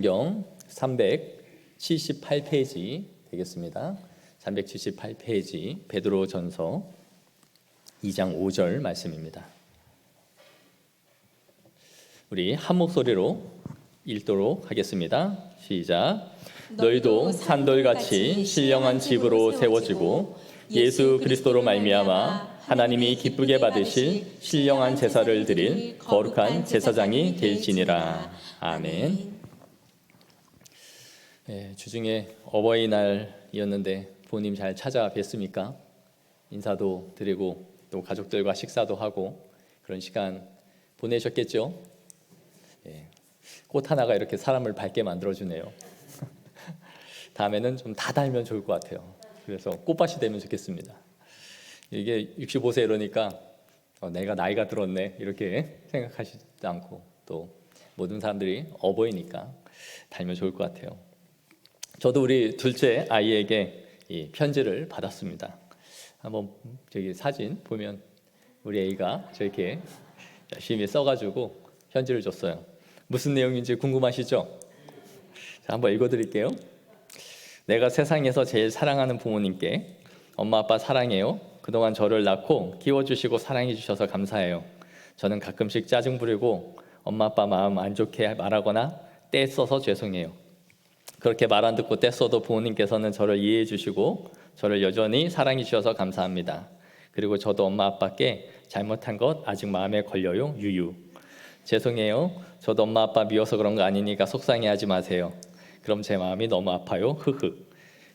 성경 378페이지 되겠습니다. 378페이지 베드로전서 2장 5절 말씀입니다. 우리 한 목소리로 읽도록 하겠습니다. 시작. 너희도 산돌같이 신령한 집으로 세워지고 예수 그리스도로 말미암아 하나님이 기쁘게 받으실 신령한 제사를 드릴 거룩한 제사장이 될지니라. 아멘. 네, 주중에 어버이날이었는데 부모님 잘 찾아뵀습니까? 인사도 드리고 또 가족들과 식사도 하고 그런 시간 보내셨겠죠? 네, 꽃 하나가 이렇게 사람을 밝게 만들어주네요. 다음에는 좀 다 달면 좋을 것 같아요. 그래서 꽃밭이 되면 좋겠습니다. 이게 65세 이러니까 내가 나이가 들었네 이렇게 생각하시지 않고 또 모든 사람들이 어버이니까 달면 좋을 것 같아요. 저도 우리 둘째 아이에게 이 편지를 받았습니다. 한번 저기 사진 보면 우리 애가 저렇게 열심히 써가지고 편지를 줬어요. 무슨 내용인지 궁금하시죠? 자, 한번 읽어드릴게요. 내가 세상에서 제일 사랑하는 부모님께 엄마 아빠 사랑해요. 그동안 저를 낳고 키워주시고 사랑해 주셔서 감사해요. 저는 가끔씩 짜증 부리고 엄마 아빠 마음 안 좋게 말하거나 떼써서 죄송해요. 그렇게 말 안 듣고 떼써도 부모님께서는 저를 이해해 주시고 저를 여전히 사랑해 주셔서 감사합니다. 그리고 저도 엄마 아빠께 잘못한 것 아직 마음에 걸려요. 유유. 죄송해요. 저도 엄마 아빠 미워서 그런 거 아니니까 속상해하지 마세요. 그럼 제 마음이 너무 아파요. 흐흐.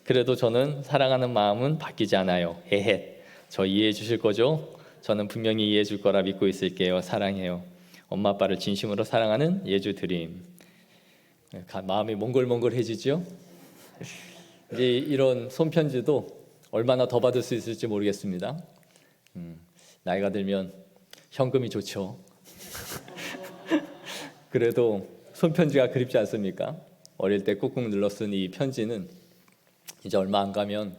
그래도 저는 사랑하는 마음은 바뀌지 않아요. 헤헷. 저 이해해 주실 거죠? 저는 분명히 이해해 줄 거라 믿고 있을게요. 사랑해요. 엄마 아빠를 진심으로 사랑하는 예주 드림. 마음이 몽글몽글해지죠? 이제 이런 손편지도 얼마나 더 받을 수 있을지 모르겠습니다. 나이가 들면 현금이 좋죠. 그래도 손편지가 그립지 않습니까? 어릴 때 꾹꾹 눌러 쓴 이 편지는 이제 얼마 안 가면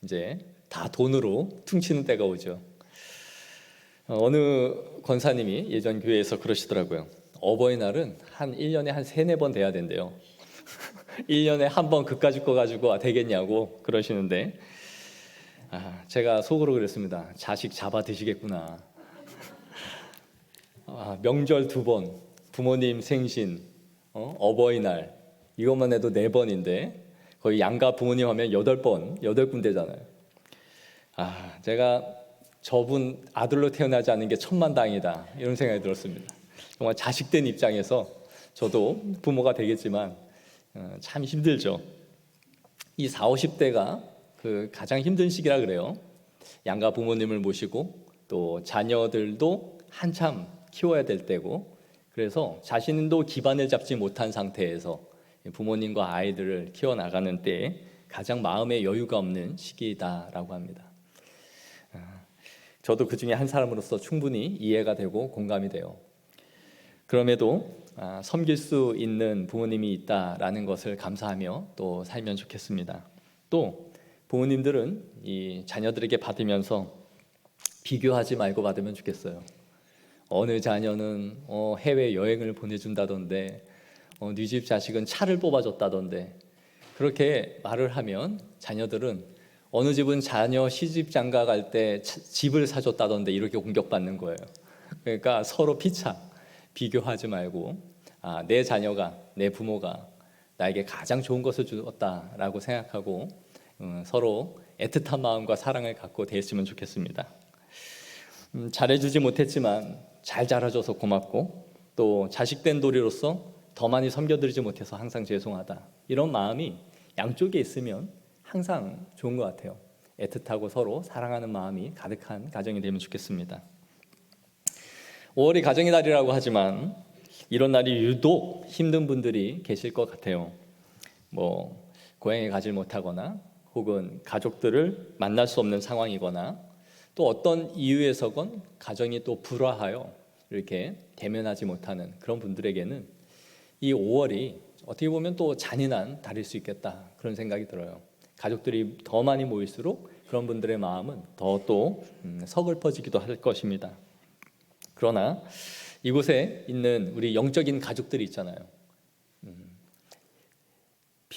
이제 다 돈으로 퉁치는 때가 오죠. 어느 권사님이 예전 교회에서 그러시더라고요. 어버이날은 한 1년에 한 3-4번 돼야 된대요. 1년에 한 번 그까짓 거 가지고 되겠냐고 그러시는데 제가 속으로 그랬습니다. 자식 잡아 드시겠구나. 명절 2번, 부모님 생신, 어버이날 이것만 해도 4번인데 거의 양가 부모님 하면 8번, 8군데잖아요. 제가 저분 아들로 태어나지 않은 게 천만다행이다 이런 생각이 들었습니다. 정말 자식된 입장에서 저도 부모가 되겠지만 참 힘들죠. 이 40-50대가 그 가장 힘든 시기라 그래요. 양가 부모님을 모시고 또 자녀들도 한참 키워야 될 때고 그래서 자신도 기반을 잡지 못한 상태에서 부모님과 아이들을 키워나가는 때에 가장 마음의 여유가 없는 시기다라고 합니다. 저도 그 중에 한 사람으로서 충분히 이해가 되고 공감이 돼요. 그럼에도 섬길 수 있는 부모님이 있다라는 것을 감사하며 또 살면 좋겠습니다. 또 부모님들은 이 자녀들에게 받으면서 비교하지 말고 받으면 좋겠어요. 어느 자녀는 해외 여행을 보내준다던데 네 집 자식은 차를 뽑아줬다던데 그렇게 말을 하면 자녀들은 어느 집은 자녀 시집 장가 갈 때 집을 사줬다던데 이렇게 공격받는 거예요. 그러니까 서로 피차 비교하지 말고 내 자녀가 내 부모가 나에게 가장 좋은 것을 주었다라고 생각하고 서로 애틋한 마음과 사랑을 갖고 대했으면 좋겠습니다. 잘해주지 못했지만 잘 자라줘서 고맙고 또 자식된 도리로서 더 많이 섬겨드리지 못해서 항상 죄송하다 이런 마음이 양쪽에 있으면 항상 좋은 것 같아요. 애틋하고 서로 사랑하는 마음이 가득한 가정이 되면 좋겠습니다. 5월이 가정의 달이라고 하지만 이런 날이 유독 힘든 분들이 계실 것 같아요. 고향에 가지 못하거나 혹은 가족들을 만날 수 없는 상황이거나 또 어떤 이유에서건 가정이 또 불화하여 이렇게 대면하지 못하는 그런 분들에게는 이 5월이 어떻게 보면 또 잔인한 달일 수 있겠다 그런 생각이 들어요. 가족들이 더 많이 모일수록 그런 분들의 마음은 더 또 서글퍼지기도 할 것입니다. 그러나 이곳에 있는 우리 영적인 가족들이 있잖아요.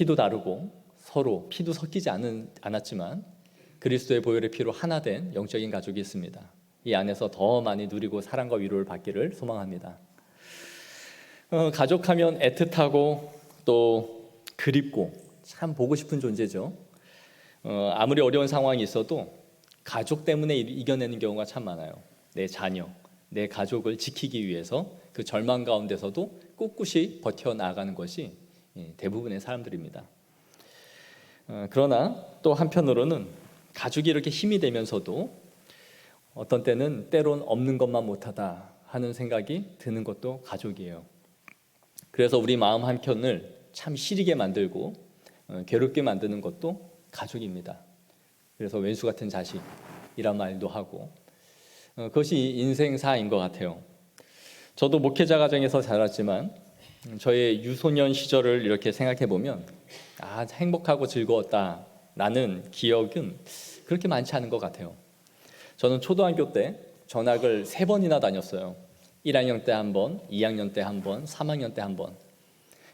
피도 다르고 서로 피도 섞이지 않았지만 그리스도의 보혈의 피로 하나 된 영적인 가족이 있습니다. 이 안에서 더 많이 누리고 사랑과 위로를 받기를 소망합니다. 가족하면 애틋하고 또 그립고 참 보고 싶은 존재죠. 아무리 어려운 상황이 있어도 가족 때문에 이겨내는 경우가 참 많아요. 내 자녀, 내 가족을 지키기 위해서 그 절망 가운데서도 꿋꿋이 버텨나가는 것이 대부분의 사람들입니다. 그러나 또 한편으로는 가족이 이렇게 힘이 되면서도 어떤 때는 때론 없는 것만 못하다 하는 생각이 드는 것도 가족이에요. 그래서 우리 마음 한켠을 참 시리게 만들고 괴롭게 만드는 것도 가족입니다. 그래서 왼수 같은 자식이란 말도 하고 그것이 인생사인 것 같아요. 저도 목회자 가정에서 자랐지만 저의 유소년 시절을 이렇게 생각해 보면 행복하고 즐거웠다라는 기억은 그렇게 많지 않은 것 같아요. 저는 초등학교 때 전학을 3번이나 다녔어요. 1학년 때 한 번, 2학년 때 한 번, 3학년 때 한 번.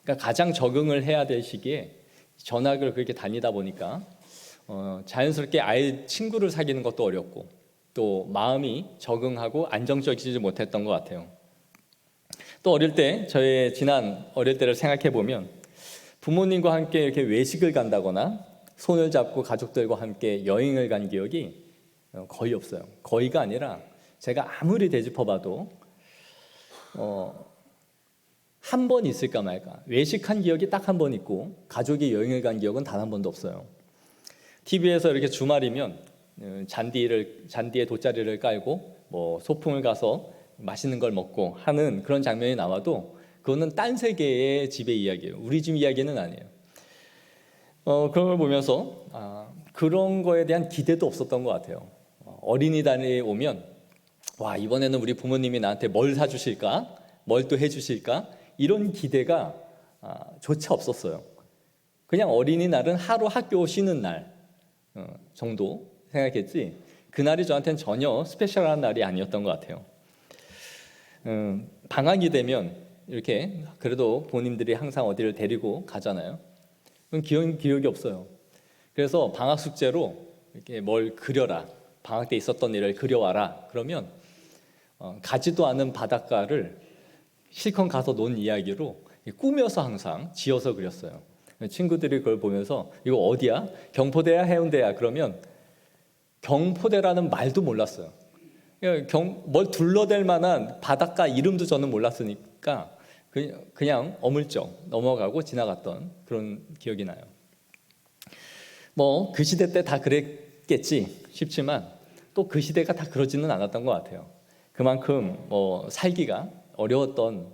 그러니까 가장 적응을 해야 될 시기에 전학을 그렇게 다니다 보니까 자연스럽게 아예 친구를 사귀는 것도 어렵고 또 마음이 적응하고 안정적이지 못했던 것 같아요. 또 어릴 때 저의 지난 어릴 때를 생각해 보면 부모님과 함께 이렇게 외식을 간다거나 손을 잡고 가족들과 함께 여행을 간 기억이 거의 없어요. 거의가 아니라 제가 아무리 되짚어봐도 한 번 있을까 말까. 외식한 기억이 딱 한 번 있고 가족이 여행을 간 기억은 단 한 번도 없어요. TV에서 이렇게 주말이면 잔디에 돗자리를 깔고 소풍을 가서 맛있는 걸 먹고 하는 그런 장면이 나와도 그거는 딴 세계의 집의 이야기예요. 우리 집 이야기는 아니에요. 그런 걸 보면서 그런 거에 대한 기대도 없었던 것 같아요. 어린이날에 오면 이번에는 우리 부모님이 나한테 뭘 사주실까? 뭘 또 해주실까? 이런 기대가 조차 없었어요. 그냥 어린이날은 하루 학교 쉬는 날 정도 생각했지 그날이 저한테는 전혀 스페셜한 날이 아니었던 것 같아요. 방학이 되면 이렇게 그래도 부모님들이 항상 어디를 데리고 가잖아요. 그건 기억이 없어요. 그래서 방학 숙제로 이렇게 뭘 그려라. 방학 때 있었던 일을 그려와라. 그러면 가지도 않은 바닷가를 실컷 가서 논 이야기로 꾸며서 항상 지어서 그렸어요. 친구들이 그걸 보면서 이거 어디야? 경포대야 해운대야? 그러면 경포대라는 말도 몰랐어요. 뭘 둘러댈 만한 바닷가 이름도 저는 몰랐으니까 그냥 어물쩍 넘어가고 지나갔던 그런 기억이 나요. 그 시대 때 다 그랬겠지 싶지만 또 그 시대가 다 그러지는 않았던 것 같아요. 그만큼 살기가 어려웠던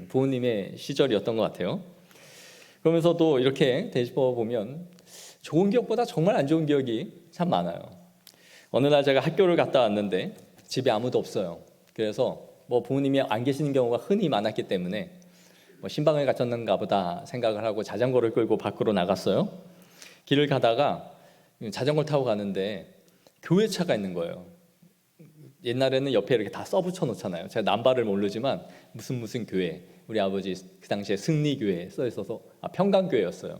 부모님의 시절이었던 것 같아요. 그러면서도 이렇게 되짚어 보면 좋은 기억보다 정말 안 좋은 기억이 참 많아요. 어느 날 제가 학교를 갔다 왔는데 집에 아무도 없어요. 그래서 부모님이 안 계시는 경우가 흔히 많았기 때문에 신방을 갖췄는가 보다 생각을 하고 자전거를 끌고 밖으로 나갔어요. 길을 가다가 자전거를 타고 가는데 교회차가 있는 거예요. 옛날에는 옆에 이렇게 다 써붙여 놓잖아요. 제가 남발을 모르지만 무슨 교회, 우리 아버지 그 당시에 승리교회 써 있어서 평강교회였어요.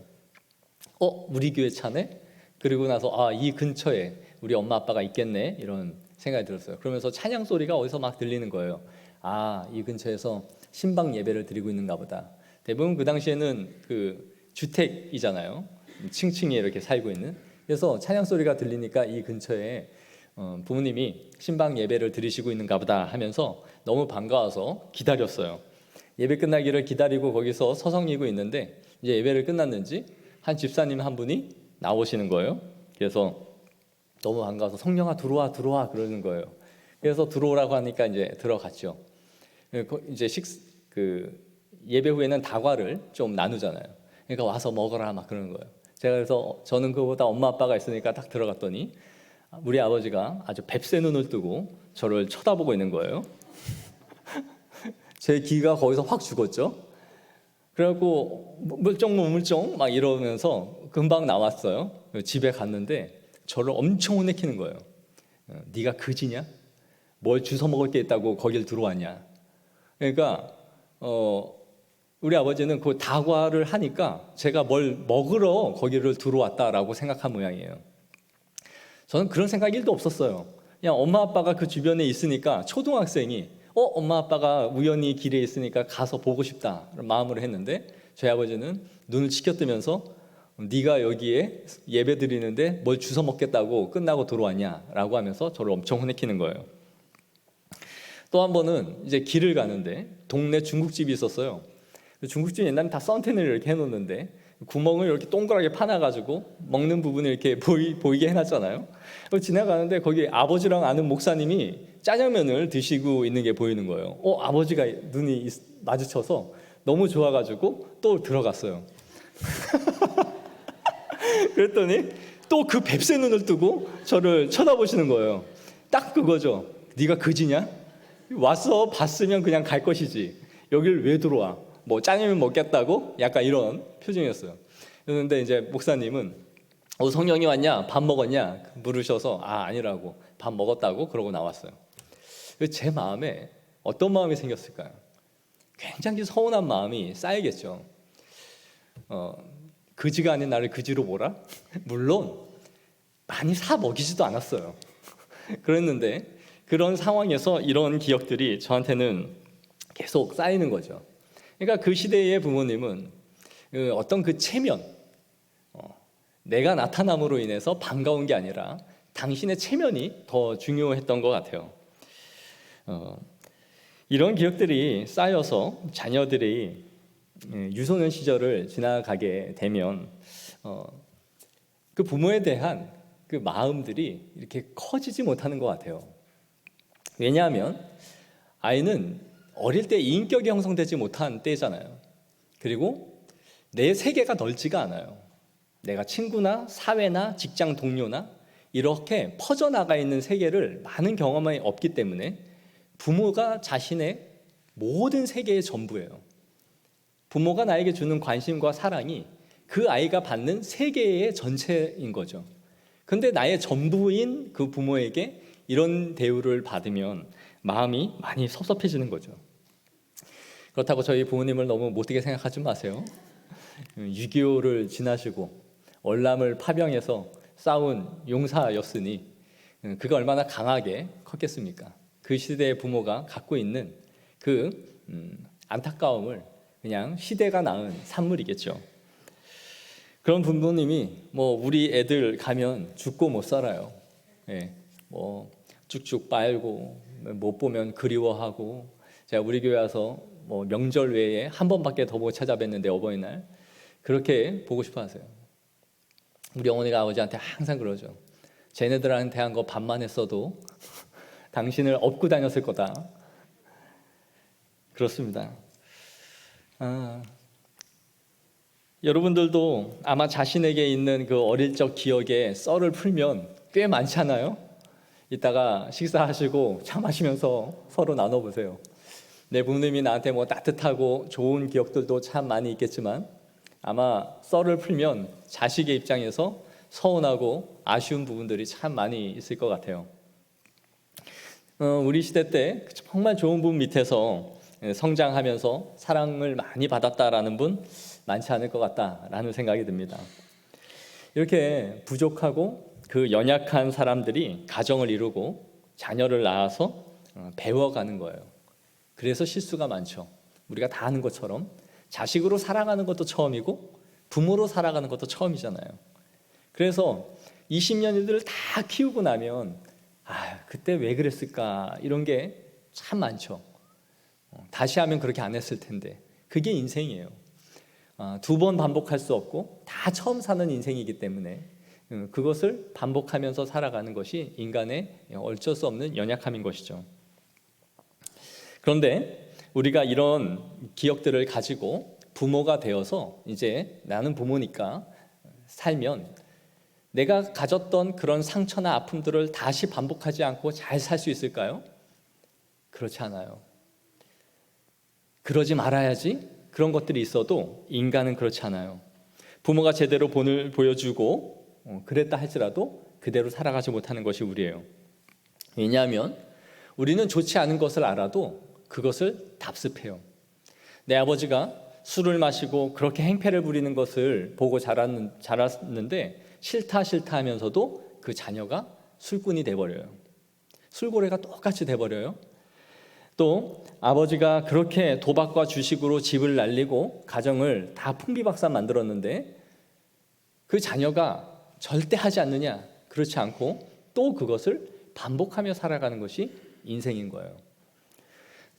우리 교회 차네? 그리고 나서 이 근처에 우리 엄마 아빠가 있겠네 이런 생각이 들었어요. 그러면서 찬양 소리가 어디서 막 들리는 거예요. 이 근처에서 신방 예배를 드리고 있는가 보다. 대부분 그 당시에는 그 주택이잖아요. 층층이 이렇게 살고 있는. 그래서 찬양 소리가 들리니까 이 근처에 부모님이 신방 예배를 드리시고 있는가 보다 하면서 너무 반가워서 기다렸어요. 예배 끝나기를 기다리고 거기서 서성이고 있는데 이제 예배를 끝났는지 한 집사님 한 분이 나오시는 거예요. 그래서 너무 반가워서 성령아 들어와 그러는 거예요. 그래서 들어오라고 하니까 이제 들어갔죠. 이제 예배 후에는 다과를 좀 나누잖아요. 그러니까 와서 먹어라 막 그러는 거예요. 제가 그래서 저는 그보다 엄마 아빠가 있으니까 딱 들어갔더니 우리 아버지가 아주 뱁새 눈을 뜨고 저를 쳐다보고 있는 거예요. 제 기가 거기서 확 죽었죠. 그래갖고 물쩡 막 이러면서 금방 나왔어요. 집에 갔는데 저를 엄청 혼내키는 거예요. 네가 그지냐? 뭘 주워 먹을 게 있다고 거길 들어왔냐? 그러니까 우리 아버지는 그 다과를 하니까 제가 뭘 먹으러 거기를 들어왔다라고 생각한 모양이에요. 저는 그런 생각 1도 없었어요. 그냥 엄마 아빠가 그 주변에 있으니까 초등학생이 엄마 아빠가 우연히 길에 있으니까 가서 보고 싶다 마음으로 했는데, 저희 아버지는 눈을 치켜뜨면서 네가 여기에 예배 드리는데 뭘 주워 먹겠다고 끝나고 들어왔냐라고 하면서 저를 엄청 혼내키는 거예요. 또 한 번은 이제 길을 가는데 동네 중국집이 있었어요. 중국집 옛날에 다 썬텐을 이렇게 해놓는데 구멍을 이렇게 동그랗게 파놔가지고 먹는 부분을 이렇게 보이게 해놨잖아요. 지나가는데 거기 아버지랑 아는 목사님이 짜장면을 드시고 있는 게 보이는 거예요. 아버지가 눈이 마주쳐서 너무 좋아가지고 또 들어갔어요. 그랬더니 또 그 뱁새 눈을 뜨고 저를 쳐다보시는 거예요. 딱 그거죠. 네가 그지냐? 와서 봤으면 그냥 갈 것이지 여길 왜 들어와? 뭐 짜장면 먹겠다고? 약간 이런 표정이었어요. 그런데 이제 목사님은 성령이 왔냐? 밥 먹었냐? 물으셔서 아니라고, 밥 먹었다고 그러고 나왔어요. 제 마음에 어떤 마음이 생겼을까요? 굉장히 서운한 마음이 쌓이겠죠. 그지가 아닌 나를 그지로 보라? 물론 많이 사 먹이지도 않았어요. 그랬는데 그런 상황에서 이런 기억들이 저한테는 계속 쌓이는 거죠. 그러니까 그 시대의 부모님은 어떤 그 체면, 내가 나타남으로 인해서 반가운 게 아니라 당신의 체면이 더 중요했던 것 같아요. 이런 기억들이 쌓여서 자녀들이 유소년 시절을 지나가게 되면 그 부모에 대한 그 마음들이 이렇게 커지지 못하는 것 같아요. 왜냐하면 아이는 어릴 때 인격이 형성되지 못한 때잖아요. 그리고 내 세계가 넓지가 않아요. 내가 친구나 사회나 직장 동료나 이렇게 퍼져나가 있는 세계를 많은 경험이 없기 때문에 부모가 자신의 모든 세계의 전부예요. 부모가 나에게 주는 관심과 사랑이 그 아이가 받는 세계의 전체인 거죠. 근데 나의 전부인 그 부모에게 이런 대우를 받으면 마음이 많이 섭섭해지는 거죠. 그렇다고 저희 부모님을 너무 못되게 생각하지 마세요. 6.25를 지나시고 월남을 파병해서 싸운 용사였으니 그가 얼마나 강하게 컸겠습니까? 그 시대의 부모가 갖고 있는 그 안타까움을 그냥 시대가 낳은 산물이겠죠. 그런 부모님이 우리 애들 가면 죽고 못 살아요. 쭉쭉 빨고 못 보면 그리워하고, 제가 우리 교회 와서 명절 외에 한 번밖에 더 못 찾아뵀는데 어버이날 그렇게 보고 싶어 하세요. 우리 어머니가 아버지한테 항상 그러죠. 쟤네들한테 한 거 반만 했어도 당신을 업고 다녔을 거다. 그렇습니다. 여러분들도 아마 자신에게 있는 그 어릴 적 기억에 썰을 풀면 꽤 많잖아요. 이따가 식사하시고 차 마시면서 서로 나눠보세요. 내 부모님이 나한테 따뜻하고 좋은 기억들도 참 많이 있겠지만 아마 썰을 풀면 자식의 입장에서 서운하고 아쉬운 부분들이 참 많이 있을 것 같아요. 우리 시대 때 정말 좋은 분 밑에서 성장하면서 사랑을 많이 받았다라는 분 많지 않을 것 같다라는 생각이 듭니다. 이렇게 부족하고 그 연약한 사람들이 가정을 이루고 자녀를 낳아서 배워가는 거예요. 그래서 실수가 많죠. 우리가 다 아는 것처럼 자식으로 살아가는 것도 처음이고 부모로 살아가는 것도 처음이잖아요. 그래서 20년을 다 키우고 나면 그때 왜 그랬을까 이런 게 참 많죠. 다시 하면 그렇게 안 했을 텐데. 그게 인생이에요. 2번 반복할 수 없고 다 처음 사는 인생이기 때문에 그것을 반복하면서 살아가는 것이 인간의 어쩔 수 없는 연약함인 것이죠. 그런데 우리가 이런 기억들을 가지고 부모가 되어서 이제 나는 부모니까 살면 내가 가졌던 그런 상처나 아픔들을 다시 반복하지 않고 잘 살 수 있을까요? 그렇지 않아요. 그러지 말아야지 그런 것들이 있어도 인간은 그렇지 않아요. 부모가 제대로 본을 보여주고 그랬다 할지라도 그대로 살아가지 못하는 것이 우리예요. 왜냐하면 우리는 좋지 않은 것을 알아도 그것을 답습해요. 내 아버지가 술을 마시고 그렇게 행패를 부리는 것을 보고 자랐는데 싫다 하면서도 그 자녀가 술꾼이 돼버려요. 술고래가 똑같이 돼버려요. 또 아버지가 그렇게 도박과 주식으로 집을 날리고 가정을 다 풍비박산 만들었는데 그 자녀가 절대 하지 않느냐? 그렇지 않고 또 그것을 반복하며 살아가는 것이 인생인 거예요.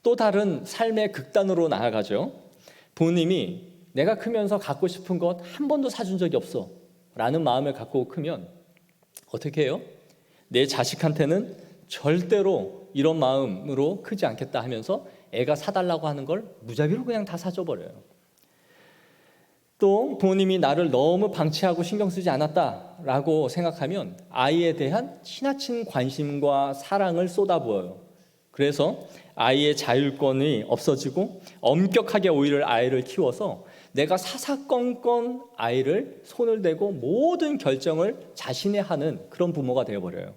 또 다른 삶의 극단으로 나아가죠. 부모님이 내가 크면서 갖고 싶은 것 한 번도 사준 적이 없어 라는 마음을 갖고 크면 어떻게 해요? 내 자식한테는 절대로 이런 마음으로 크지 않겠다 하면서 애가 사달라고 하는 걸 무자비로 그냥 다 사줘버려요. 또 부모님이 나를 너무 방치하고 신경 쓰지 않았다라고 생각하면 아이에 대한 지나친 관심과 사랑을 쏟아부어요. 그래서 아이의 자율권이 없어지고 엄격하게 오히려 아이를 키워서 내가 사사건건 아이를 손을 대고 모든 결정을 자신이 하는 그런 부모가 되어버려요.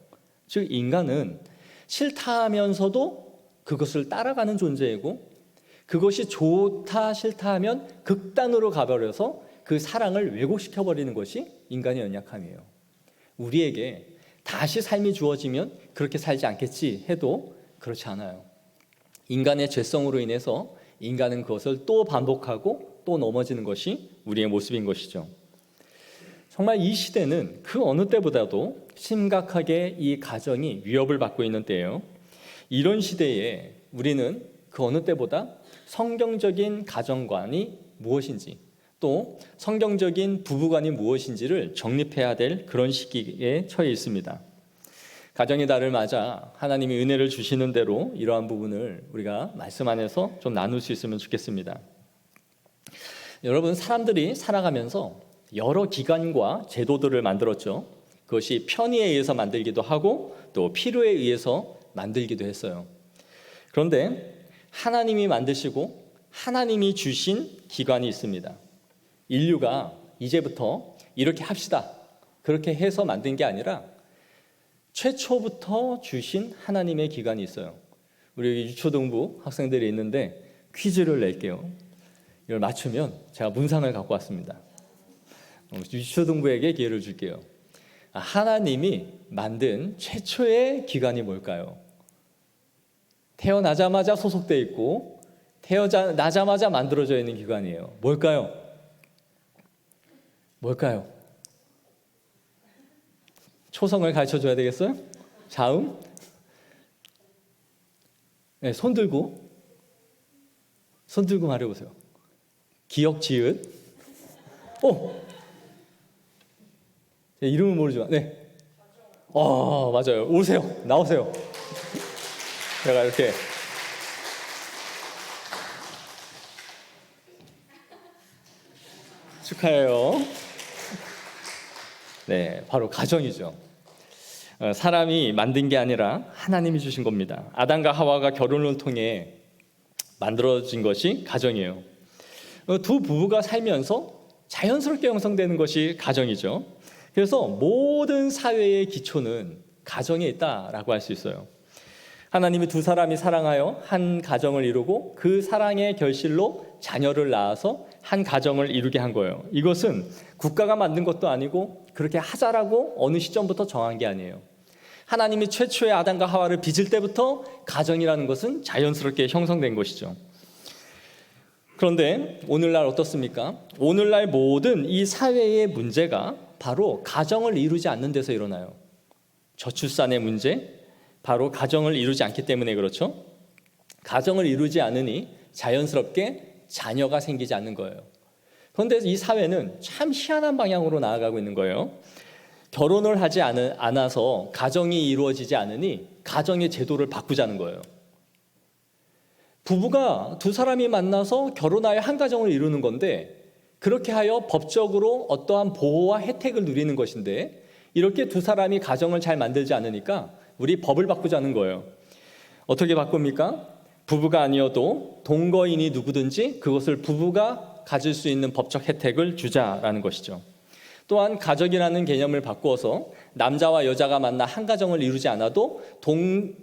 즉 인간은 싫다 하면서도 그것을 따라가는 존재이고 그것이 좋다 싫다 하면 극단으로 가버려서 그 사랑을 왜곡시켜버리는 것이 인간의 연약함이에요. 우리에게 다시 삶이 주어지면 그렇게 살지 않겠지 해도 그렇지 않아요. 인간의 죄성으로 인해서 인간은 그것을 또 반복하고 또 넘어지는 것이 우리의 모습인 것이죠. 정말 이 시대는 그 어느 때보다도 심각하게 이 가정이 위협을 받고 있는 때예요. 이런 시대에 우리는 그 어느 때보다 성경적인 가정관이 무엇인지 또 성경적인 부부관이 무엇인지를 정립해야 될 그런 시기에 처해 있습니다. 가정의 달을 맞아 하나님이 은혜를 주시는 대로 이러한 부분을 우리가 말씀 안에서 좀 나눌 수 있으면 좋겠습니다. 여러분, 사람들이 살아가면서 여러 기관과 제도들을 만들었죠. 그것이 편의에 의해서 만들기도 하고 또 필요에 의해서 만들기도 했어요. 그런데 하나님이 만드시고 하나님이 주신 기관이 있습니다. 인류가 이제부터 이렇게 합시다 그렇게 해서 만든 게 아니라 최초부터 주신 하나님의 기관이 있어요. 우리 여기 유초등부 학생들이 있는데 퀴즈를 낼게요. 이걸 맞추면 제가 문상을 갖고 왔습니다. 유초등부에게 기회를 줄게요. 하나님이 만든 최초의 기관이 뭘까요? 태어나자마자 소속되어 있고 태어나자마자 만들어져 있는 기관이에요. 뭘까요? 뭘까요? 초성을 가르쳐줘야 되겠어요? 자음? 네, 손 들고 말해보세요. 기억, 지읒. 이름은 모르지만 네. 맞아요. 오세요. 나오세요. 제가 이렇게 축하해요. 네, 바로 가정이죠. 사람이 만든 게 아니라 하나님이 주신 겁니다. 아담과 하와가 결혼을 통해 만들어진 것이 가정이에요. 두 부부가 살면서 자연스럽게 형성되는 것이 가정이죠. 그래서 모든 사회의 기초는 가정에 있다라고 할 수 있어요. 하나님이 두 사람이 사랑하여 한 가정을 이루고 그 사랑의 결실로 자녀를 낳아서 한 가정을 이루게 한 거예요. 이것은 국가가 만든 것도 아니고 그렇게 하자라고 어느 시점부터 정한 게 아니에요. 하나님이 최초의 아담과 하와를 빚을 때부터 가정이라는 것은 자연스럽게 형성된 것이죠. 그런데 오늘날 어떻습니까? 오늘날 모든 이 사회의 문제가 바로 가정을 이루지 않는 데서 일어나요. 저출산의 문제, 바로 가정을 이루지 않기 때문에 그렇죠. 가정을 이루지 않으니 자연스럽게 자녀가 생기지 않는 거예요. 그런데 이 사회는 참 희한한 방향으로 나아가고 있는 거예요. 결혼을 하지 않아서 가정이 이루어지지 않으니 가정의 제도를 바꾸자는 거예요. 부부가 두 사람이 만나서 결혼하여 한 가정을 이루는 건데 그렇게 하여 법적으로 어떠한 보호와 혜택을 누리는 것인데 이렇게 두 사람이 가정을 잘 만들지 않으니까 우리 법을 바꾸자는 거예요. 어떻게 바꿉니까? 부부가 아니어도 동거인이 누구든지 그것을 부부가 가질 수 있는 법적 혜택을 주자라는 것이죠. 또한 가족이라는 개념을 바꾸어서 남자와 여자가 만나 한 가정을 이루지 않아도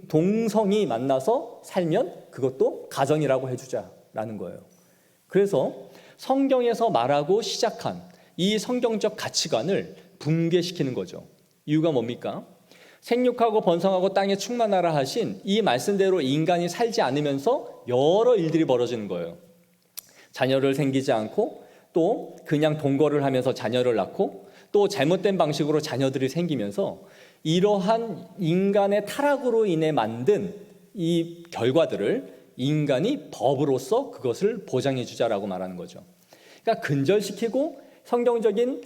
동성이 만나서 살면 그것도 가정이라고 해주자라는 거예요. 그래서 성경에서 말하고 시작한 이 성경적 가치관을 붕괴시키는 거죠. 이유가 뭡니까? 생육하고 번성하고 땅에 충만하라 하신 이 말씀대로 인간이 살지 않으면서 여러 일들이 벌어지는 거예요. 자녀를 생기지 않고 또 그냥 동거를 하면서 자녀를 낳고 또 잘못된 방식으로 자녀들이 생기면서 이러한 인간의 타락으로 인해 만든 이 결과들을 인간이 법으로서 그것을 보장해 주자라고 말하는 거죠. 그러니까 근절시키고 성경적인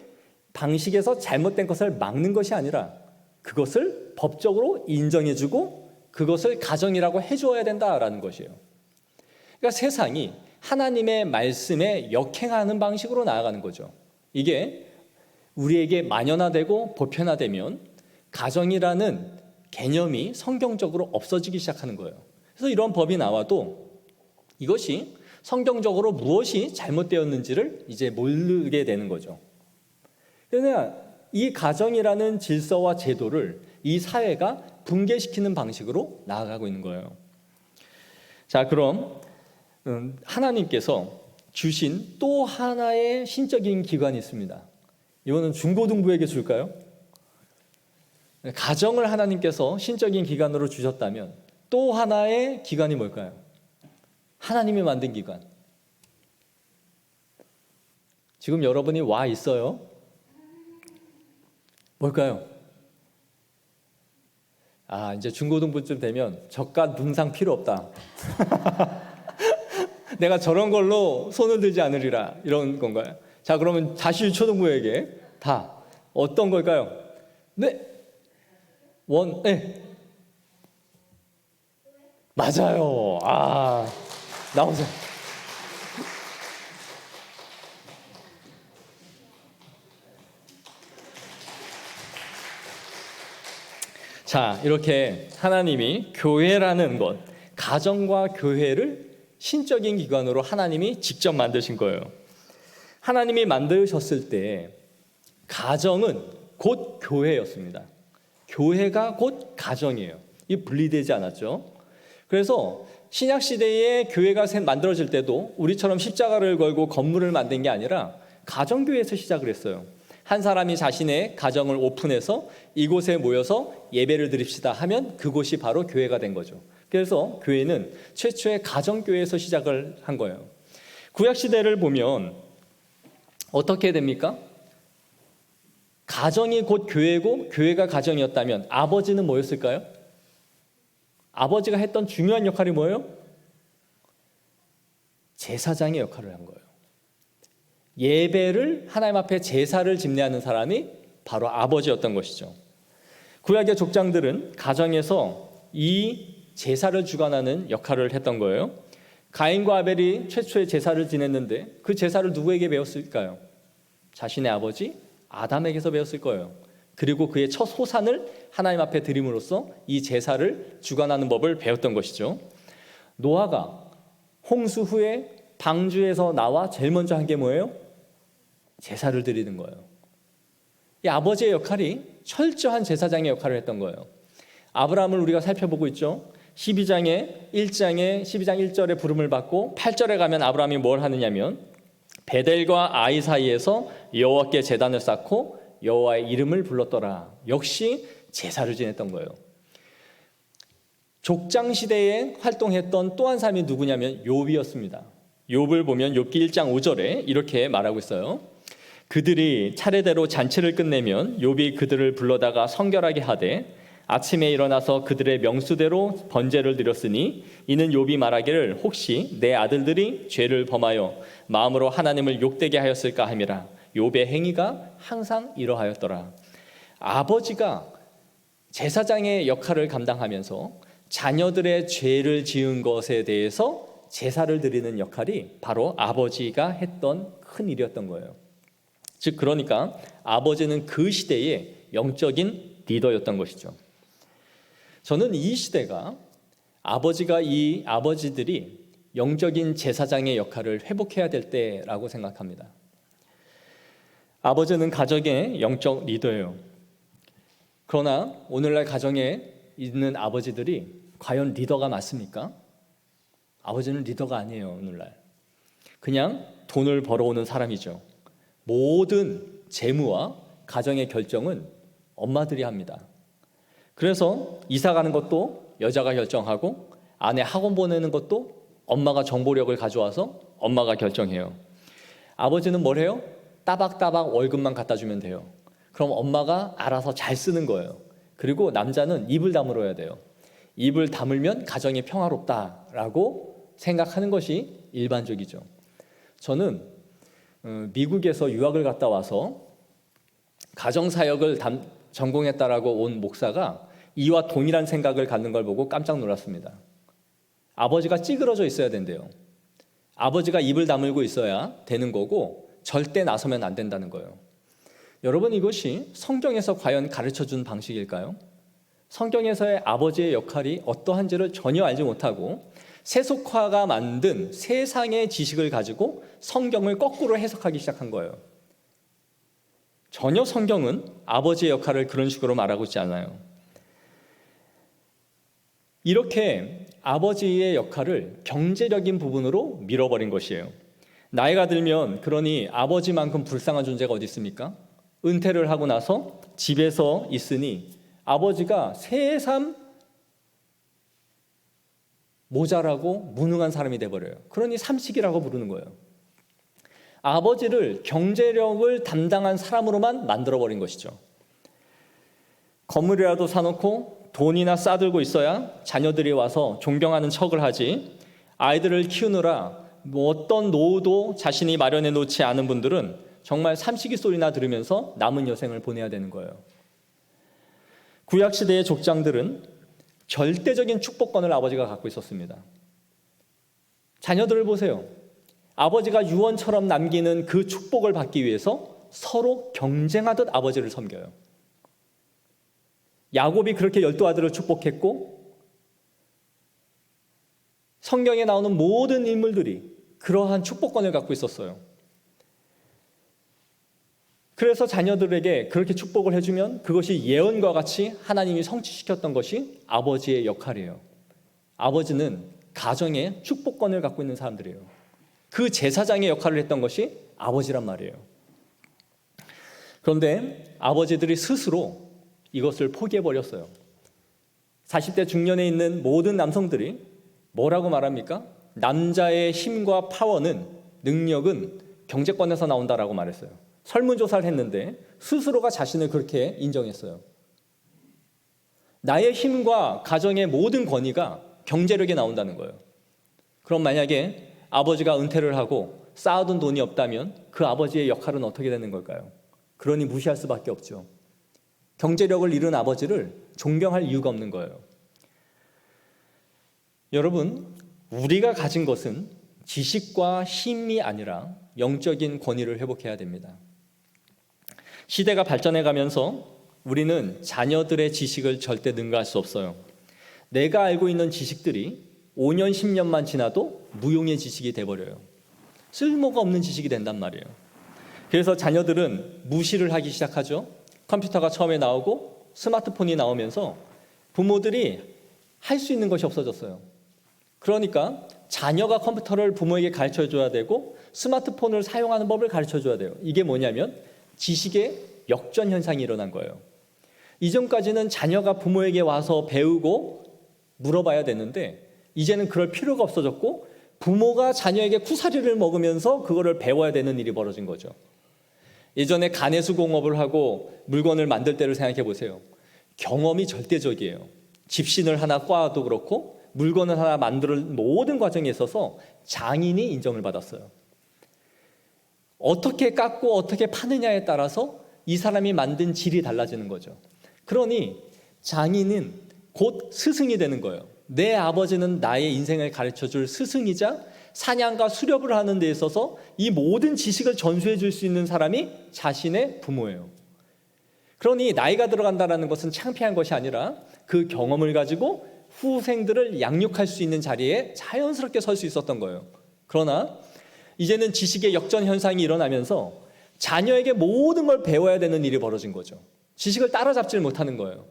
방식에서 잘못된 것을 막는 것이 아니라 그것을 법적으로 인정해 주고 그것을 가정이라고 해줘야 된다라는 것이에요. 그러니까 세상이 하나님의 말씀에 역행하는 방식으로 나아가는 거죠. 이게 우리에게 만연화되고 보편화되면 가정이라는 개념이 성경적으로 없어지기 시작하는 거예요. 그래서 이런 법이 나와도 이것이 성경적으로 무엇이 잘못되었는지를 이제 모르게 되는 거죠. 그러나 이 가정이라는 질서와 제도를 이 사회가 붕괴시키는 방식으로 나아가고 있는 거예요. 자, 그럼 하나님께서 주신 또 하나의 신적인 기관이 있습니다. 이거는 중고등부에게 줄까요? 가정을 하나님께서 신적인 기관으로 주셨다면 또 하나의 기관이 뭘까요? 하나님이 만든 기관. 지금 여러분이 와 있어요. 뭘까요? 이제 중고등부쯤 되면 적과 능상 필요 없다. 내가 저런 걸로 손을 들지 않으리라, 이런 건가요? 자, 그러면 다시 초등부에게 다 어떤 걸까요? 네, 네, 맞아요. 나오세요. 자, 이렇게 하나님이 교회라는 것, 가정과 교회를 신적인 기관으로 하나님이 직접 만드신 거예요. 하나님이 만드셨을 때 가정은 곧 교회였습니다. 교회가 곧 가정이에요. 이 분리되지 않았죠. 그래서 신약 시대에 교회가 만들어질 때도 우리처럼 십자가를 걸고 건물을 만든 게 아니라 가정교회에서 시작을 했어요. 한 사람이 자신의 가정을 오픈해서 이곳에 모여서 예배를 드립시다 하면 그곳이 바로 교회가 된 거죠. 그래서 교회는 최초의 가정교회에서 시작을 한 거예요. 구약시대를 보면 어떻게 됩니까? 가정이 곧 교회고 교회가 가정이었다면 아버지는 뭐였을까요? 아버지가 했던 중요한 역할이 뭐예요? 제사장의 역할을 한 거예요. 예배를 하나님 앞에 제사를 집례하는 사람이 바로 아버지였던 것이죠. 구약의 족장들은 가정에서 이 제사를 주관하는 역할을 했던 거예요. 가인과 아벨이 최초의 제사를 지냈는데 그 제사를 누구에게 배웠을까요? 자신의 아버지 아담에게서 배웠을 거예요. 그리고 그의 첫 소산을 하나님 앞에 드림으로써 이 제사를 주관하는 법을 배웠던 것이죠. 노아가 홍수 후에 방주에서 나와 제일 먼저 한 게 뭐예요? 제사를 드리는 거예요. 이 아버지의 역할이 철저한 제사장의 역할을 했던 거예요. 아브라함을 우리가 살펴보고 있죠. 12장에 1절에 부름을 받고 8절에 가면 아브라함이 뭘 하느냐면 베델과 아이 사이에서 여호와께 제단을 쌓고 여호와의 이름을 불렀더라. 역시 제사를 지냈던 거예요. 족장 시대에 활동했던 또 한 사람이 누구냐면 욥이었습니다. 욥을 보면 욥기 1장 5절에 이렇게 말하고 있어요. 그들이 차례대로 잔치를 끝내면 욥이 그들을 불러다가 성결하게 하되 아침에 일어나서 그들의 명수대로 번제를 드렸으니 이는 욥이 말하기를 혹시 내 아들들이 죄를 범하여 마음으로 하나님을 욕되게 하였을까 함이라. 욥의 행위가 항상 이러하였더라. 아버지가 제사장의 역할을 감당하면서 자녀들의 죄를 지은 것에 대해서 제사를 드리는 역할이 바로 아버지가 했던 큰 일이었던 거예요. 즉 그러니까 아버지는 그 시대의 영적인 리더였던 것이죠. 저는 이 시대가 이 아버지들이 영적인 제사장의 역할을 회복해야 될 때라고 생각합니다. 아버지는 가정의 영적 리더예요. 그러나 오늘날 가정에 있는 아버지들이 과연 리더가 맞습니까? 아버지는 리더가 아니에요, 오늘날. 그냥 돈을 벌어오는 사람이죠. 모든 재무와 가정의 결정은 엄마들이 합니다. 그래서 이사 가는 것도 여자가 결정하고 아내 학원 보내는 것도 엄마가 정보력을 가져와서 엄마가 결정해요. 아버지는 뭘 해요? 따박따박 월급만 갖다 주면 돼요. 그럼 엄마가 알아서 잘 쓰는 거예요. 그리고 남자는 입을 다물어야 돼요. 입을 다물면 가정이 평화롭다라고 생각하는 것이 일반적이죠. 저는 미국에서 유학을 갔다 와서 가정사역을 전공했다라고 온 목사가 이와 동일한 생각을 갖는 걸 보고 깜짝 놀랐습니다. 아버지가 찌그러져 있어야 된대요. 아버지가 입을 다물고 있어야 되는 거고 절대 나서면 안 된다는 거예요. 여러분, 이것이 성경에서 과연 가르쳐준 방식일까요? 성경에서의 아버지의 역할이 어떠한지를 전혀 알지 못하고 세속화가 만든 세상의 지식을 가지고 성경을 거꾸로 해석하기 시작한 거예요. 전혀 성경은 아버지의 역할을 그런 식으로 말하고 있지 않아요. 이렇게 아버지의 역할을 경제적인 부분으로 밀어버린 것이에요. 나이가 들면 그러니 아버지만큼 불쌍한 존재가 어디 있습니까? 은퇴를 하고 나서 집에서 있으니 아버지가 새삼 모자라고 무능한 사람이 돼버려요. 그러니 삼식이라고 부르는 거예요. 아버지를 경제력을 담당한 사람으로만 만들어버린 것이죠. 건물이라도 사놓고 돈이나 싸들고 있어야 자녀들이 와서 존경하는 척을 하지, 아이들을 키우느라 어떤 노후도 자신이 마련해 놓지 않은 분들은 정말 삼식이 소리나 들으면서 남은 여생을 보내야 되는 거예요. 구약시대의 족장들은 절대적인 축복권을 아버지가 갖고 있었습니다. 자녀들을 보세요. 아버지가 유언처럼 남기는 그 축복을 받기 위해서 서로 경쟁하듯 아버지를 섬겨요. 야곱이 그렇게 12아들을 축복했고 성경에 나오는 모든 인물들이 그러한 축복권을 갖고 있었어요. 그래서 자녀들에게 그렇게 축복을 해주면 그것이 예언과 같이 하나님이 성취시켰던 것이 아버지의 역할이에요. 아버지는 가정에 축복권을 갖고 있는 사람들이에요. 그 제사장의 역할을 했던 것이 아버지란 말이에요. 그런데 아버지들이 스스로 이것을 포기해버렸어요. 40대 중년에 있는 모든 남성들이 뭐라고 말합니까? 남자의 힘과 파워는, 능력은 경제권에서 나온다라고 말했어요. 설문조사를 했는데 스스로가 자신을 그렇게 인정했어요. 나의 힘과 가정의 모든 권위가 경제력에 나온다는 거예요. 그럼 만약에 아버지가 은퇴를 하고 쌓아둔 돈이 없다면 그 아버지의 역할은 어떻게 되는 걸까요? 그러니 무시할 수밖에 없죠. 경제력을 잃은 아버지를 존경할 이유가 없는 거예요. 여러분, 우리가 가진 것은 지식과 힘이 아니라 영적인 권위를 회복해야 됩니다. 시대가 발전해 가면서 우리는 자녀들의 지식을 절대 능가할 수 없어요. 내가 알고 있는 지식들이 5년, 10년만 지나도 무용의 지식이 돼버려요. 쓸모가 없는 지식이 된단 말이에요. 그래서 자녀들은 무시를 하기 시작하죠. 컴퓨터가 처음에 나오고 스마트폰이 나오면서 부모들이 할 수 있는 것이 없어졌어요. 그러니까 자녀가 컴퓨터를 부모에게 가르쳐줘야 되고 스마트폰을 사용하는 법을 가르쳐줘야 돼요. 이게 뭐냐면 지식의 역전 현상이 일어난 거예요. 이전까지는 자녀가 부모에게 와서 배우고 물어봐야 되는데 이제는 그럴 필요가 없어졌고 부모가 자녀에게 쿠사리를 먹으면서 그거를 배워야 되는 일이 벌어진 거죠. 예전에 가내수 공업을 하고 물건을 만들 때를 생각해 보세요. 경험이 절대적이에요. 집신을 하나 꽈도 그렇고 물건을 하나 만드는 모든 과정에 있어서 장인이 인정을 받았어요. 어떻게 깎고 어떻게 파느냐에 따라서 이 사람이 만든 질이 달라지는 거죠. 그러니 장인은 곧 스승이 되는 거예요. 내 아버지는 나의 인생을 가르쳐줄 스승이자 사냥과 수렵을 하는 데 있어서 이 모든 지식을 전수해 줄 수 있는 사람이 자신의 부모예요. 그러니 나이가 들어간다는 것은 창피한 것이 아니라 그 경험을 가지고 후생들을 양육할 수 있는 자리에 자연스럽게 설 수 있었던 거예요. 그러나 이제는 지식의 역전 현상이 일어나면서 자녀에게 모든 걸 배워야 되는 일이 벌어진 거죠. 지식을 따라잡질 못하는 거예요.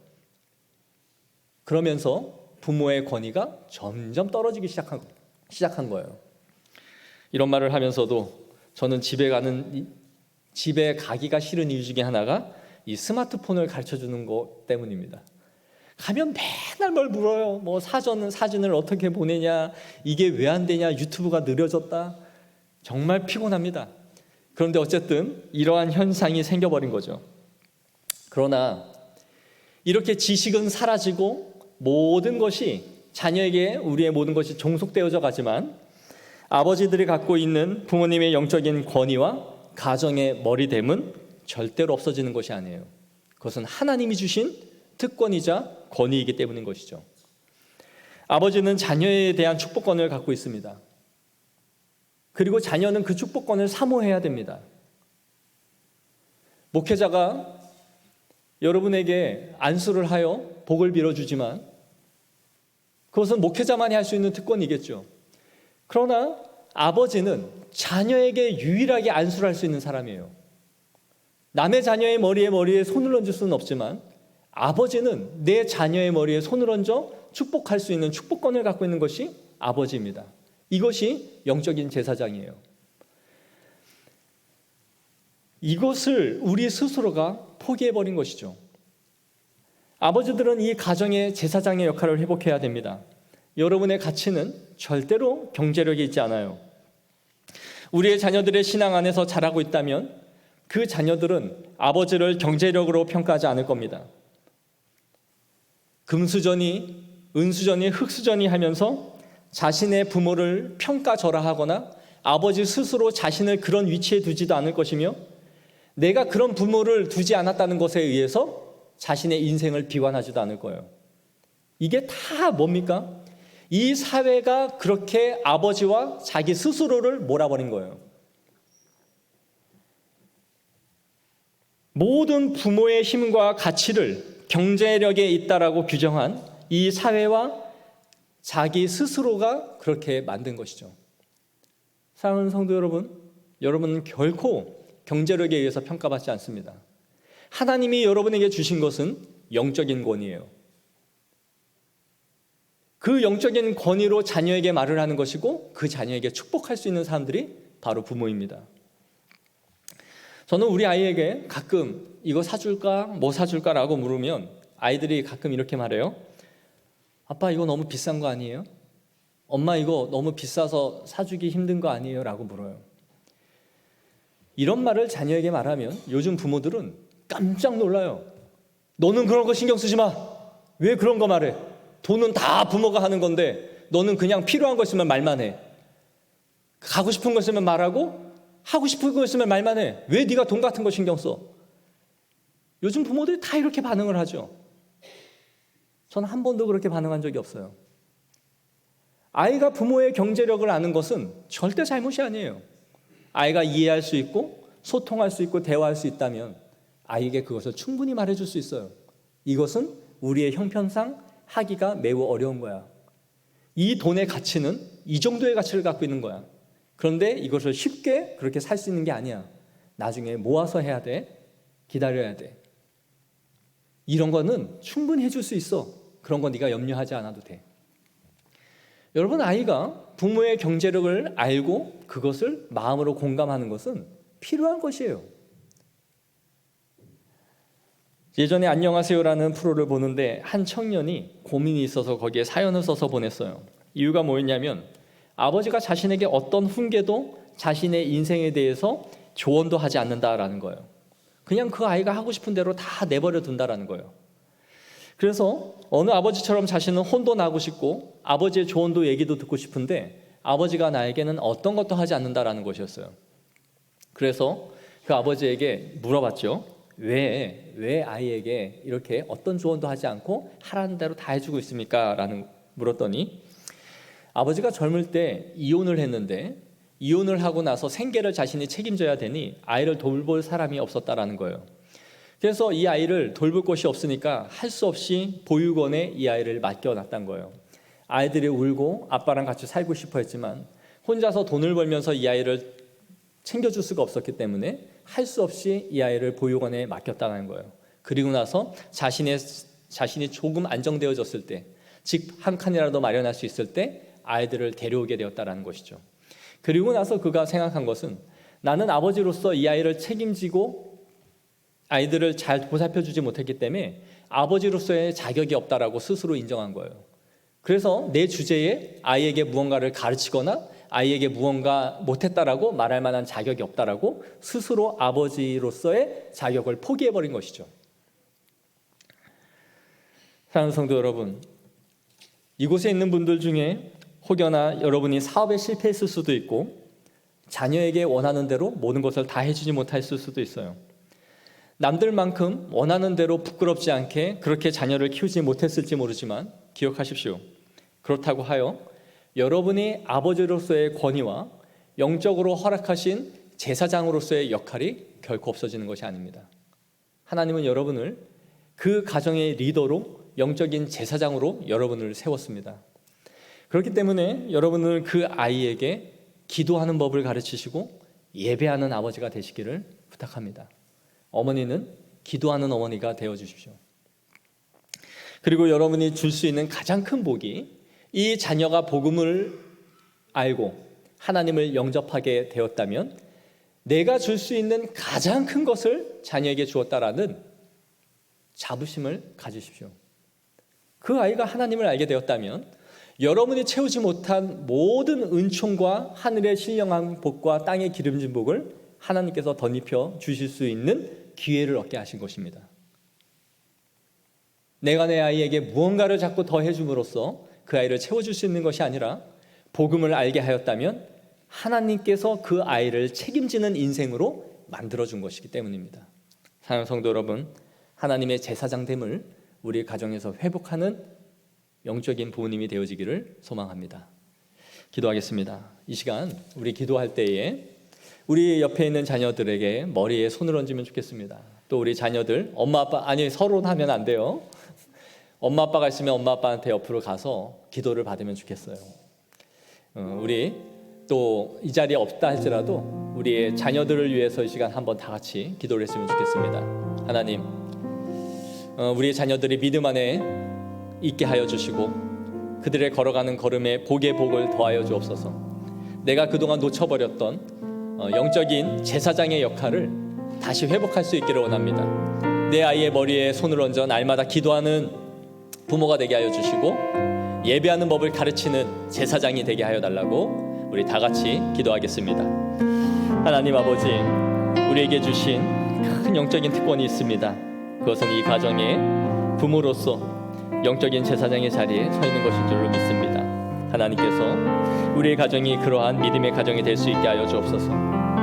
그러면서 부모의 권위가 점점 떨어지기 시작한 거예요. 이런 말을 하면서도 저는 집에 가기가 싫은 이유 중에 하나가 이 스마트폰을 가르쳐주는 것 때문입니다. 가면 맨날 뭘 물어요. 뭐 사진을 어떻게 보내냐, 이게 왜 안 되냐, 유튜브가 느려졌다. 정말 피곤합니다. 그런데 어쨌든 이러한 현상이 생겨버린 거죠. 그러나 이렇게 지식은 사라지고 모든 것이 자녀에게 우리의 모든 것이 종속되어져 가지만 아버지들이 갖고 있는 부모님의 영적인 권위와 가정의 머리됨은 절대로 없어지는 것이 아니에요. 그것은 하나님이 주신 특권이자 권위이기 때문인 것이죠. 아버지는 자녀에 대한 축복권을 갖고 있습니다. 그리고 자녀는 그 축복권을 사모해야 됩니다. 목회자가 여러분에게 안수를 하여 복을 빌어주지만 그것은 목회자만이 할 수 있는 특권이겠죠. 그러나 아버지는 자녀에게 유일하게 안수를 할 수 있는 사람이에요. 남의 자녀의 머리에 손을 얹을 수는 없지만 아버지는 내 자녀의 머리에 손을 얹어 축복할 수 있는 축복권을 갖고 있는 것이 아버지입니다. 이것이 영적인 제사장이에요. 이것을 우리 스스로가 포기해버린 것이죠. 아버지들은 이 가정의 제사장의 역할을 회복해야 됩니다. 여러분의 가치는 절대로 경제력에 있지 않아요. 우리의 자녀들의 신앙 안에서 자라고 있다면 그 자녀들은 아버지를 경제력으로 평가하지 않을 겁니다. 금수저니 은수저니 흙수저니 하면서 자신의 부모를 평가절하하거나 아버지 스스로 자신을 그런 위치에 두지도 않을 것이며 내가 그런 부모를 두지 않았다는 것에 의해서 자신의 인생을 비관하지도 않을 거예요. 이게 다 뭡니까? 이 사회가 그렇게 아버지와 자기 스스로를 몰아버린 거예요. 모든 부모의 힘과 가치를 경제력에 있다라고 규정한 이 사회와 자기 스스로가 그렇게 만든 것이죠. 사랑하는 성도 여러분, 여러분은 결코 경제력에 의해서 평가받지 않습니다. 하나님이 여러분에게 주신 것은 영적인 권위예요. 그 영적인 권위로 자녀에게 말을 하는 것이고 그 자녀에게 축복할 수 있는 사람들이 바로 부모입니다. 저는 우리 아이에게 가끔 이거 사줄까? 뭐 사줄까? 라고 물으면 아이들이 가끔 이렇게 말해요. 아빠 이거 너무 비싼 거 아니에요? 엄마 이거 너무 비싸서 사주기 힘든 거 아니에요? 라고 물어요. 이런 말을 자녀에게 말하면 요즘 부모들은 깜짝 놀라요. 너는 그런 거 신경 쓰지 마. 왜 그런 거 말해? 돈은 다 부모가 하는 건데 너는 그냥 필요한 거 있으면 말만 해. 가고 싶은 거 있으면 말하고 하고 싶은 거 있으면 말만 해. 왜 네가 돈 같은 거 신경 써? 요즘 부모들이 다 이렇게 반응을 하죠. 저는 한 번도 그렇게 반응한 적이 없어요. 아이가 부모의 경제력을 아는 것은 절대 잘못이 아니에요. 아이가 이해할 수 있고 소통할 수 있고 대화할 수 있다면 아이에게 그것을 충분히 말해줄 수 있어요. 이것은 우리의 형편상 하기가 매우 어려운 거야. 이 돈의 가치는 이 정도의 가치를 갖고 있는 거야. 그런데 이것을 쉽게 그렇게 살 수 있는 게 아니야. 나중에 모아서 해야 돼. 기다려야 돼. 이런 거는 충분히 해줄 수 있어. 그런 거 네가 염려하지 않아도 돼. 여러분, 아이가 부모의 경제력을 알고 그것을 마음으로 공감하는 것은 필요한 것이에요. 예전에 안녕하세요라는 프로를 보는데 한 청년이 고민이 있어서 거기에 사연을 써서 보냈어요. 이유가 뭐였냐면 아버지가 자신에게 어떤 훈계도 자신의 인생에 대해서 조언도 하지 않는다라는 거예요. 그냥 그 아이가 하고 싶은 대로 다 내버려 둔다라는 거예요. 그래서 어느 아버지처럼 자신은 혼도 나고 싶고 아버지의 조언도 얘기도 듣고 싶은데 아버지가 나에게는 어떤 것도 하지 않는다라는 것이었어요. 그래서 그 아버지에게 물어봤죠. 왜 아이에게 이렇게 어떤 조언도 하지 않고 하라는 대로 다 해주고 있습니까? 라는 물었더니 아버지가 젊을 때 이혼을 했는데 이혼을 하고 나서 생계를 자신이 책임져야 되니 아이를 돌볼 사람이 없었다라는 거예요. 그래서 이 아이를 돌볼 곳이 없으니까 할 수 없이 보육원에 이 아이를 맡겨놨단 거예요. 아이들이 울고 아빠랑 같이 살고 싶어 했지만 혼자서 돈을 벌면서 이 아이를 챙겨줄 수가 없었기 때문에 할 수 없이 이 아이를 보육원에 맡겼다는 거예요. 그리고 나서 자신이 조금 안정되어졌을 때, 집 한 칸이라도 마련할 수 있을 때 아이들을 데려오게 되었다는 것이죠. 그리고 나서 그가 생각한 것은 나는 아버지로서 이 아이를 책임지고 아이들을 잘 보살펴주지 못했기 때문에 아버지로서의 자격이 없다라고 스스로 인정한 거예요. 그래서 내 주제에 아이에게 무언가를 가르치거나 아이에게 무언가 못했다라고 말할 만한 자격이 없다라고 스스로 아버지로서의 자격을 포기해버린 것이죠. 사랑하는 성도 여러분, 이곳에 있는 분들 중에 혹여나 여러분이 사업에 실패했을 수도 있고 자녀에게 원하는 대로 모든 것을 다 해주지 못했을 수도 있어요. 남들만큼 원하는 대로 부끄럽지 않게 그렇게 자녀를 키우지 못했을지 모르지만 기억하십시오. 그렇다고 하여 여러분이 아버지로서의 권위와 영적으로 허락하신 제사장으로서의 역할이 결코 없어지는 것이 아닙니다. 하나님은 여러분을 그 가정의 리더로 영적인 제사장으로 여러분을 세웠습니다. 그렇기 때문에 여러분은 그 아이에게 기도하는 법을 가르치시고 예배하는 아버지가 되시기를 부탁합니다. 어머니는 기도하는 어머니가 되어주십시오. 그리고 여러분이 줄 수 있는 가장 큰 복이 이 자녀가 복음을 알고 하나님을 영접하게 되었다면 내가 줄 수 있는 가장 큰 것을 자녀에게 주었다라는 자부심을 가지십시오. 그 아이가 하나님을 알게 되었다면 여러분이 채우지 못한 모든 은총과 하늘의 신령한 복과 땅의 기름진 복을 하나님께서 덧입혀 주실 수 있는 기회를 얻게 하신 것입니다. 내가 내 아이에게 무언가를 자꾸 더 해줌으로써 그 아이를 채워줄 수 있는 것이 아니라 복음을 알게 하였다면 하나님께서 그 아이를 책임지는 인생으로 만들어준 것이기 때문입니다. 사랑하는 성도 여러분, 하나님의 제사장됨을 우리 가정에서 회복하는 영적인 부모님이 되어지기를 소망합니다. 기도하겠습니다. 이 시간 우리 기도할 때에 우리 옆에 있는 자녀들에게 머리에 손을 얹으면 좋겠습니다. 또 우리 자녀들, 엄마 아빠, 아니 서로 하면 안 돼요. 엄마 아빠가 있으면 엄마 아빠한테 옆으로 가서 기도를 받으면 좋겠어요. 우리 또 이 자리에 없다 할지라도 우리의 자녀들을 위해서 이 시간 한번 다 같이 기도를 했으면 좋겠습니다. 하나님, 우리의 자녀들이 믿음 안에 있게 하여 주시고 그들의 걸어가는 걸음에 복의 복을 더하여 주옵소서. 내가 그동안 놓쳐버렸던 영적인 제사장의 역할을 다시 회복할 수 있기를 원합니다. 내 아이의 머리에 손을 얹어 날마다 기도하는 부모가 되게 하여 주시고 예배하는 법을 가르치는 제사장이 되게 하여 달라고 우리 다 같이 기도하겠습니다. 하나님 아버지, 우리에게 주신 큰 영적인 특권이 있습니다. 그것은 이 가정의 부모로서 영적인 제사장의 자리에 서 있는 것인 줄로 믿습니다. 하나님께서 우리의 가정이 그러한 믿음의 가정이 될 수 있게 하여 주옵소서.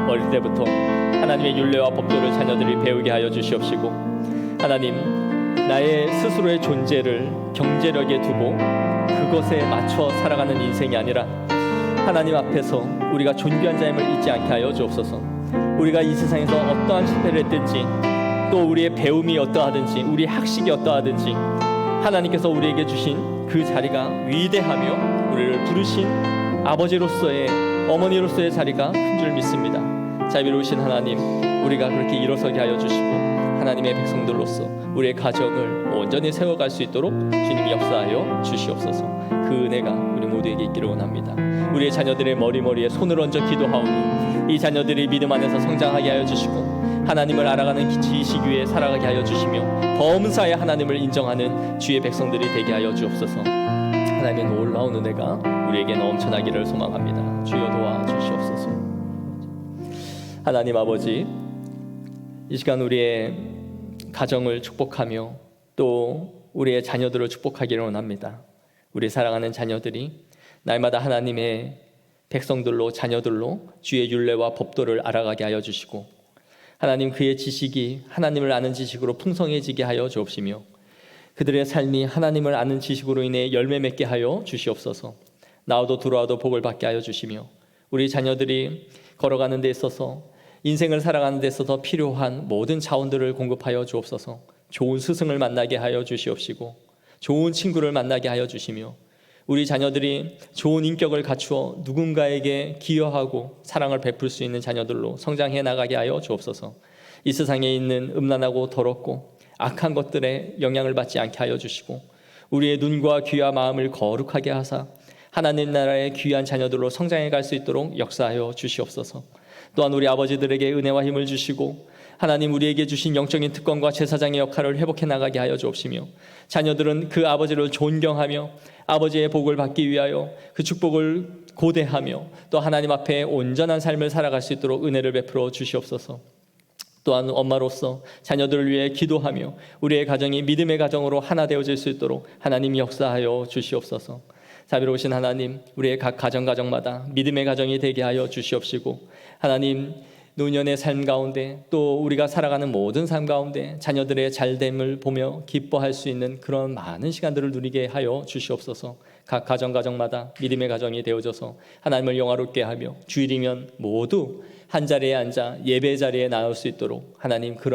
어릴 때부터 하나님의 율례와 법도를 자녀들이 배우게 하여 주시옵시고, 하나님, 나의 스스로의 존재를 경제력에 두고 그것에 맞춰 살아가는 인생이 아니라 하나님 앞에서 우리가 존귀한 자임을 잊지 않게 하여 주옵소서. 우리가 이 세상에서 어떠한 실패를 했든지 또 우리의 배움이 어떠하든지 우리의 학식이 어떠하든지 하나님께서 우리에게 주신 그 자리가 위대하며 우리를 부르신 아버지로서의 어머니로서의 자리가 큰 줄 믿습니다. 자비로우신 하나님, 우리가 그렇게 일어서게 하여 주시고 하나님의 백성들로서 우리의 가정을 온전히 세워갈 수 있도록 주님이 역사하여 주시옵소서. 그 은혜가 우리 모두에게 있기를 원합니다. 우리의 자녀들의 머리에 손을 얹어 기도하오니 이 자녀들이 믿음 안에서 성장하게 하여 주시고 하나님을 알아가는 지식 위에 살아가게 하여 주시며 범사에 하나님을 인정하는 주의 백성들이 되게 하여 주옵소서. 하나님의 놀라운 은혜가 우리에게 넘쳐나기를 소망합니다. 주여 도와주시옵소서. 하나님 아버지, 이 시간 우리의 가정을 축복하며 또 우리의 자녀들을 축복하기를 원합니다. 우리 사랑하는 자녀들이 날마다 하나님의 백성들로 자녀들로 주의 율례와 법도를 알아가게 하여 주시고 하나님, 그의 지식이 하나님을 아는 지식으로 풍성해지게 하여 주옵시며 그들의 삶이 하나님을 아는 지식으로 인해 열매 맺게 하여 주시옵소서. 나와도 들어와도 복을 받게 하여 주시며 우리 자녀들이 걸어가는 데 있어서 인생을 살아가는 데 있어서 필요한 모든 자원들을 공급하여 주옵소서. 좋은 스승을 만나게 하여 주시옵시고 좋은 친구를 만나게 하여 주시며 우리 자녀들이 좋은 인격을 갖추어 누군가에게 기여하고 사랑을 베풀 수 있는 자녀들로 성장해 나가게 하여 주옵소서. 이 세상에 있는 음란하고 더럽고 악한 것들에 영향을 받지 않게 하여 주시고 우리의 눈과 귀와 마음을 거룩하게 하사 하나님 나라의 귀한 자녀들로 성장해 갈 수 있도록 역사하여 주시옵소서. 또한 우리 아버지들에게 은혜와 힘을 주시고 하나님 우리에게 주신 영적인 특권과 제사장의 역할을 회복해 나가게 하여 주옵시며, 자녀들은 그 아버지를 존경하며 아버지의 복을 받기 위하여 그 축복을 고대하며 또 하나님 앞에 온전한 삶을 살아갈 수 있도록 은혜를 베풀어 주시옵소서. 또한 엄마로서 자녀들을 위해 기도하며 우리의 가정이 믿음의 가정으로 하나 되어질 수 있도록 하나님이 역사하여 주시옵소서. 자비로우신 하나님, 우리의 각 가정마다 믿음의 가정이 되게 하여 주시옵시고, 하나님 노년의 삶 가운데 또 우리가 살아가는 모든 삶 가운데 자녀들의 잘됨을 보며 기뻐할 수 있는 그런 많은 시간들을 누리게 하여 주시옵소서. 각 가정마다 믿음의 가정이 되어져서 하나님을 영화롭게 하며 주일이면 모두 한 자리에 앉아 예배 자리에 나올 수 있도록 하나님 그러한